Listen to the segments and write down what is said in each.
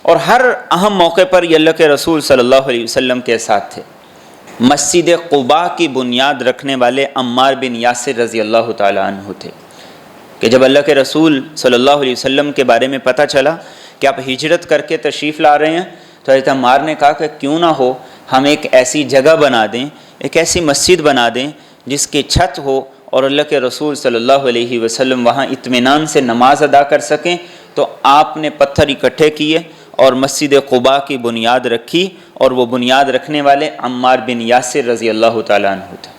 اور ہر اہم موقع پر یہ اللہ کے رسول صلی اللہ علیہ وسلم کے ساتھ تھے۔ مسجد قباء کی بنیاد رکھنے والے عمار بن یاسر رضی اللہ تعالیٰ عنہ تھے کہ جب اللہ کے رسول صلی اللہ علیہ وسلم کے بارے میں پتہ چلا کہ آپ ہجرت کر کے تشریف لا رہے ہیں، تو حضرت عمار نے کہا کہ کیوں نہ ہو ہم ایک ایسی جگہ بنا دیں، ایک ایسی مسجد بنا دیں جس کی چھت ہو اور اللہ کے رسول صلی اللہ علیہ وسلم وہاں اطمینان سے نماز ادا کر سکیں۔ تو آپ نے پتھر اکٹھے کیے اور مسجد قباء کی بنیاد رکھی، اور وہ بنیاد رکھنے والے عمار بن یاسر رضی اللہ تعالیٰ عنہ تھے۔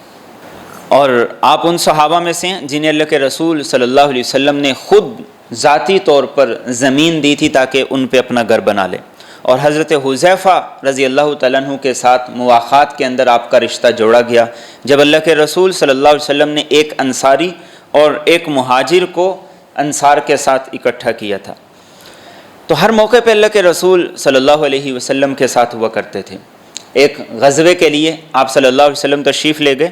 اور آپ ان صحابہ میں سے ہیں جنہیں اللہ کے رسول صلی اللہ علیہ وسلم نے خود ذاتی طور پر زمین دی تھی تاکہ ان پہ اپنا گھر بنا لے، اور حضرت حذیفہ رضی اللہ تعالیٰ عنہ کے ساتھ مواخات کے اندر آپ کا رشتہ جوڑا گیا جب اللہ کے رسول صلی اللہ علیہ وسلم نے ایک انصاری اور ایک مہاجر کو انصار کے ساتھ اکٹھا کیا تھا۔ تو ہر موقع پہ اللہ کے رسول صلی اللہ علیہ وسلم کے ساتھ ہوا کرتے تھے۔ ایک غزوے کے لیے آپ صلی اللہ علیہ وسلم تشریف لے گئے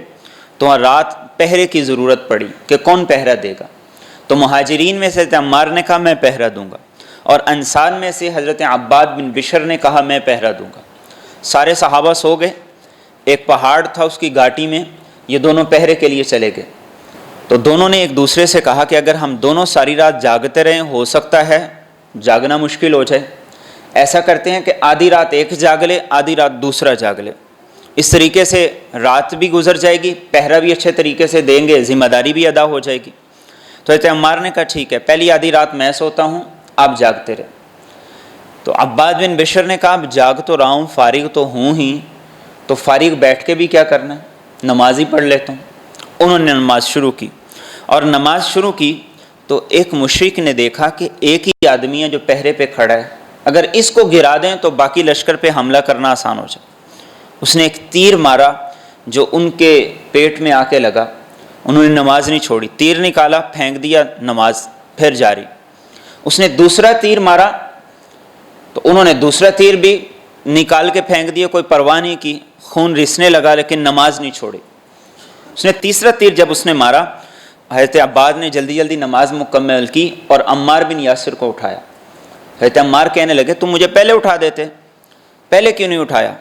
تو وہاں رات پہرے کی ضرورت پڑی کہ کون پہرا دے گا، تو مہاجرین میں سے عمار نے کہا میں پہرا دوں گا، اور انصار میں سے حضرت عباد بن بشر نے کہا میں پہرا دوں گا۔ سارے صحابہ سو گئے، ایک پہاڑ تھا اس کی گھاٹی میں، یہ دونوں پہرے کے لیے چلے گئے۔ تو دونوں نے ایک دوسرے سے کہا کہ اگر ہم دونوں ساری رات جاگتے رہیں ہو سکتا ہے جاگنا مشکل ہو جائے، ایسا کرتے ہیں کہ آدھی رات ایک جاگ لے آدھی رات دوسرا جاگ لے، اس طریقے سے رات بھی گزر جائے گی، پہرا بھی اچھے طریقے سے دیں گے، ذمہ داری بھی ادا ہو جائے گی۔ تو حضرت عمار نے کہا ٹھیک ہے، پہلی آدھی رات میں سوتا ہوں، آپ جاگتے رہے۔ تو عباد بن بشر نے کہا اب جاگ تو رہا ہوں، فارغ تو ہوں ہی، تو فارغ بیٹھ کے بھی کیا کرنا ہے، نماز ہی پڑھ لیتا ہوں۔ انہوں نے نماز شروع کی، اور نماز شروع کی تو ایک مشرک نے دیکھا کہ ایک ہی آدمی ہے جو پہرے پہ کھڑا ہے، اگر اس کو گرا دیں تو باقی لشکر پہ حملہ کرنا آسان ہو جائے۔ اس نے ایک تیر مارا جو ان کے پیٹ میں آ کے لگا، انہوں نے نماز نہیں چھوڑی، تیر نکالا پھینک دیا، نماز پھر جاری۔ اس نے دوسرا تیر مارا تو انہوں نے دوسرا تیر بھی نکال کے پھینک دیا، کوئی پرواہ نہیں کی، خون رسنے لگا لیکن نماز نہیں چھوڑی۔ اس نے تیسرا تیر جب اس نے مارا، حضرت عباد نے جلدی جلدی نماز مکمل کی اور عمار بن یاسر کو اٹھایا۔ حضرت عمار کہنے لگے تم مجھے پہلے اٹھا دیتے، پہلے کیوں نہیں اٹھایا؟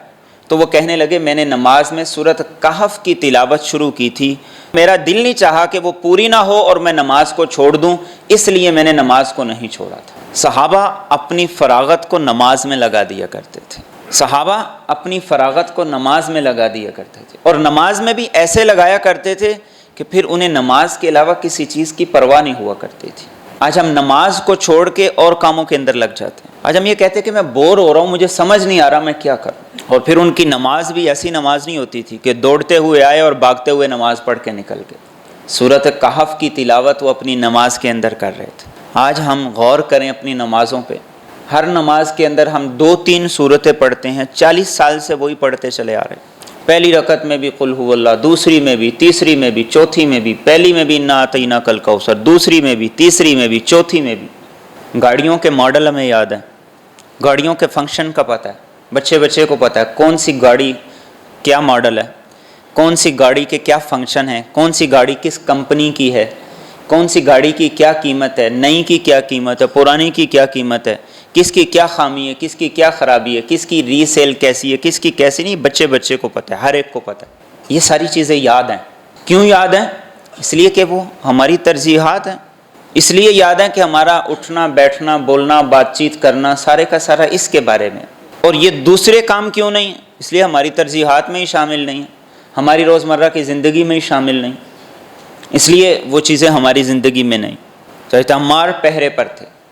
تو وہ کہنے لگے میں نے نماز میں سورۃ کہف کی تلاوت شروع کی تھی، میرا دل نہیں چاہا کہ وہ پوری نہ ہو اور میں نماز کو چھوڑ دوں، اس لیے میں نے نماز کو نہیں چھوڑا تھا۔ صحابہ اپنی فراغت کو نماز میں لگا دیا کرتے تھے، صحابہ اپنی فراغت کو نماز میں لگا دیا کرتے تھے، اور نماز میں بھی ایسے لگایا کرتے تھے کہ پھر انہیں نماز کے علاوہ کسی چیز کی پرواہ نہیں ہوا کرتی تھی۔ آج ہم نماز کو چھوڑ کے اور کاموں کے اندر لگ جاتے ہیں۔ آج ہم یہ کہتے ہیں کہ میں بور ہو رہا ہوں، مجھے سمجھ نہیں آ رہا میں کیا کروں، اور پھر ان کی نماز بھی ایسی نماز نہیں ہوتی تھی کہ دوڑتے ہوئے آئے اور بھاگتے ہوئے نماز پڑھ کے نکل گئے۔ سورۃ کہف کی تلاوت وہ اپنی نماز کے اندر کر رہے تھے۔ آج ہم غور کریں اپنی نمازوں پہ، ہر نماز کے اندر ہم 2-3 سورتیں پڑھتے ہیں، 40 سال سے وہی پڑھتے چلے آ رہے ہیں۔ پہلی رکعت میں بھی قل هو اللہ، دوسری میں بھی، تیسری میں بھی، چوتھی میں بھی، پہلی میں بھی انا اعطیناک الکوثر، دوسری میں بھی، تیسری میں بھی، چوتھی میں بھی۔ گاڑیوں کے ماڈل ہمیں یاد ہیں، گاڑیوں کے فنکشن کا پتہ ہے، بچے کو پتہ ہے کون سی گاڑی کیا ماڈل ہے، کون سی گاڑی کے کیا فنکشن ہیں، کون سی گاڑی کس کمپنی کی ہے، کون سی گاڑی کی کیا قیمت ہے، نئی کی کیا قیمت ہے، پرانی کی کیا قیمت ہے، کس کی کیا خامی ہے، کس کی کیا خرابی ہے، کس کی ری سیل کیسی ہے، کس کی کیسی نہیں، بچے کو پتہ ہے، ہر ایک کو پتہ ہے۔ یہ ساری چیزیں یاد ہیں، کیوں یاد ہیں؟ اس لیے کہ وہ ہماری ترجیحات ہیں، اس لیے یاد ہیں کہ ہمارا اٹھنا بیٹھنا بولنا بات چیت کرنا سارے کا سارا اس کے بارے میں، اور یہ دوسرے کام کیوں نہیں ہیں؟ اس لیے ہماری ترجیحات میں ہی شامل نہیں ہیں، ہماری روزمرہ کی زندگی میں ہی شامل نہیں، اس لیے وہ چیزیں ہماری زندگی میں نہیں۔ تو عمار پہرے پر تھے،